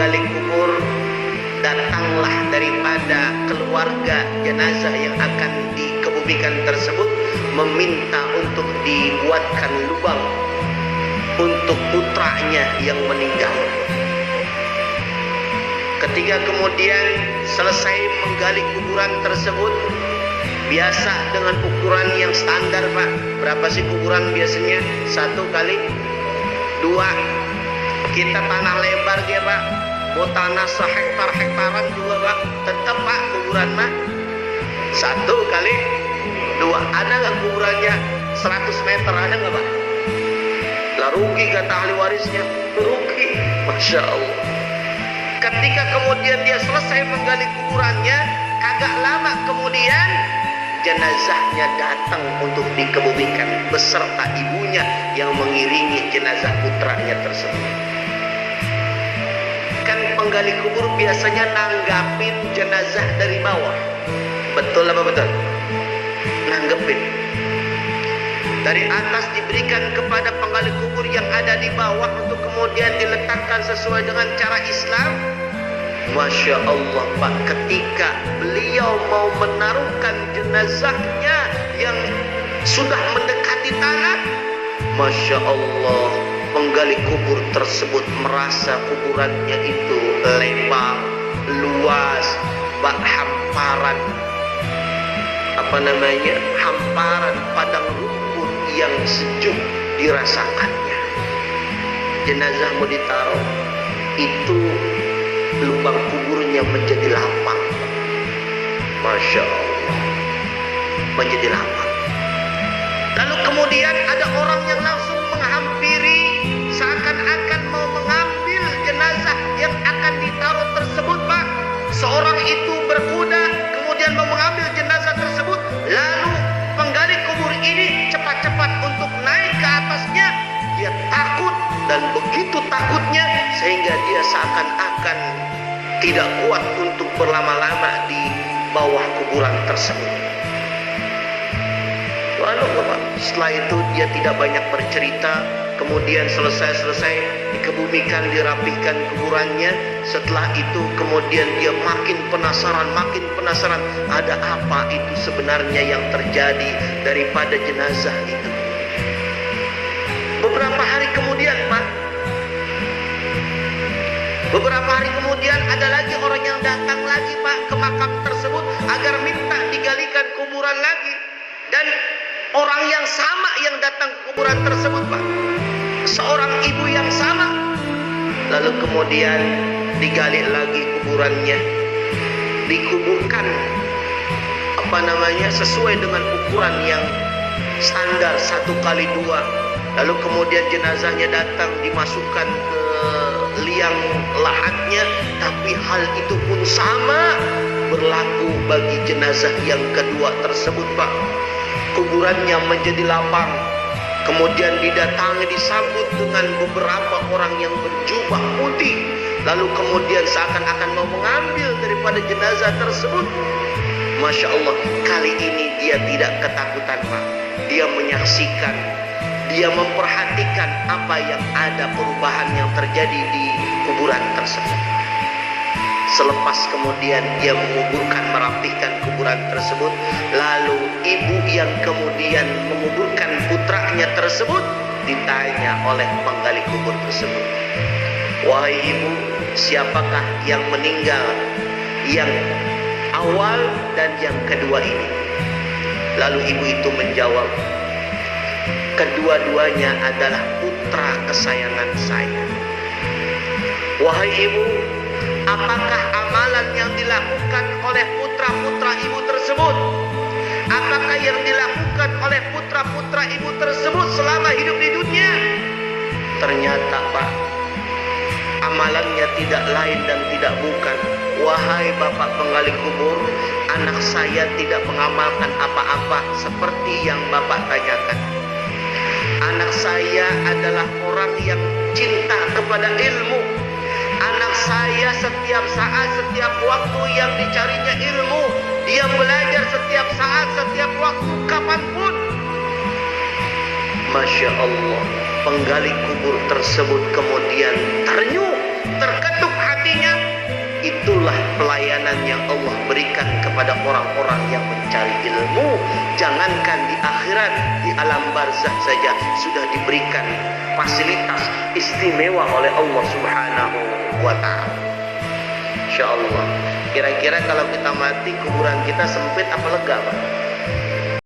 penggali kubur datanglah daripada keluarga jenazah yang akan dikebumikan tersebut meminta untuk dibuatkan lubang untuk putranya yang meninggal. Ketika kemudian selesai menggali kuburan tersebut, biasa dengan ukuran yang standar, Pak. Berapa sih ukuran biasanya? 1 kali 2. Kita tanah lebar dia, Pak. Mau tanah sehektar-hektaran juga, Pak. Tetap, Pak, kuburan mah 1 kali 2. Ada nggak kuburannya 100 meter? Ada nggak, Pak? Lah rugi kata ahli warisnya. Rugi. Masya Allah. Ketika kemudian dia selesai menggali kuburannya, agak lama kemudian jenazahnya datang untuk dikebumikan beserta ibunya yang mengiringi jenazah putranya tersebut. Kan penggali kubur biasanya nanggapin jenazah dari bawah. Betul apa betul? Nanggepin. Dari atas diberikan kepada penggali kubur yang ada di bawah untuk kemudian diletakkan sesuai dengan cara Islam. Masya Allah, Pak, ketika beliau mau menaruhkan jenazahnya yang sudah mendekati tanah, Masya Allah, penggali kubur tersebut merasa kuburannya itu lebar, luas, bak hamparan, hamparan padang rumput yang sejuk dirasakannya. Jenazah mau ditaruh, itu lubang kuburnya menjadi lapang. Masya Allah, menjadi lapang. Lalu kemudian ada orang yang langsung menghampiri, seakan-akan mau mengambil jenazah yang akan ditaruh tersebut, Pak. Seorang itu berkuda kemudian mau mengambil jenazah tersebut. Lalu penggali kubur ini cepat-cepat untuk naik ke atasnya. Dia takut, dan begitu takutnya sehingga dia seakan-akan tidak kuat untuk berlama-lama di bawah kuburan tersebut. Lalu Bapak, setelah itu dia tidak banyak bercerita. Kemudian selesai dikebumikan, dirapihkan kuburannya. Setelah itu kemudian dia makin penasaran ada apa itu sebenarnya yang terjadi daripada jenazah itu. Beberapa hari kemudian, Pak, ada lagi orang yang datang lagi, Pak, ke makam tersebut agar minta digalikan kuburan lagi. Dan orang yang sama yang datang ke kuburan tersebut, Pak, seorang ibu yang sama. Lalu kemudian digali lagi kuburannya, dikuburkan sesuai dengan ukuran yang standar 1 kali 2. Lalu kemudian jenazahnya datang, dimasukkan ke liang lahatnya. Tapi hal itu pun sama berlaku bagi jenazah yang kedua tersebut, Pak. Kuburannya menjadi lapang. Kemudian didatangi, disambut dengan beberapa orang yang berjubah putih. Lalu kemudian seakan-akan mau mengambil daripada jenazah tersebut. Masya Allah, kali ini dia tidak ketakutan, Pak. Dia menyaksikan, dia memperhatikan apa yang ada, perubahan yang terjadi di kuburan tersebut. Selepas kemudian dia merapihkan kuburan tersebut, lalu ibu yang kemudian menguburkan putranya tersebut ditanya oleh penggali kubur tersebut, "Wahai ibu, siapakah yang meninggal, yang awal dan yang kedua ini?" Lalu ibu itu menjawab, "Kedua-duanya adalah putra kesayangan saya." "Wahai ibu, apakah amalan yang dilakukan oleh putra-putra ibu tersebut? Apakah yang dilakukan oleh putra-putra ibu tersebut selama hidup di dunia?" Ternyata, Pak, amalannya tidak lain dan tidak bukan, "Wahai bapak penggali kubur, anak saya tidak mengamalkan apa-apa seperti yang bapak tanyakan. Anak saya adalah orang yang cinta kepada ilmu. Anak saya setiap saat, setiap waktu yang dicarinya ilmu, dia belajar setiap saat, setiap waktu, kapanpun." Masya Allah, penggali kubur tersebut kemudian terketuk hatinya. Itulah pelayanan yang Allah berikan kepada orang-orang yang mencari ilmu. Jangankan di akhirat, di alam barzakh saja sudah diberikan fasilitas istimewa oleh Allah Subhanahu wa ta'ala. Insya Allah. Kira-kira kalau kita mati, kuburan kita sempit apa lega, Pak?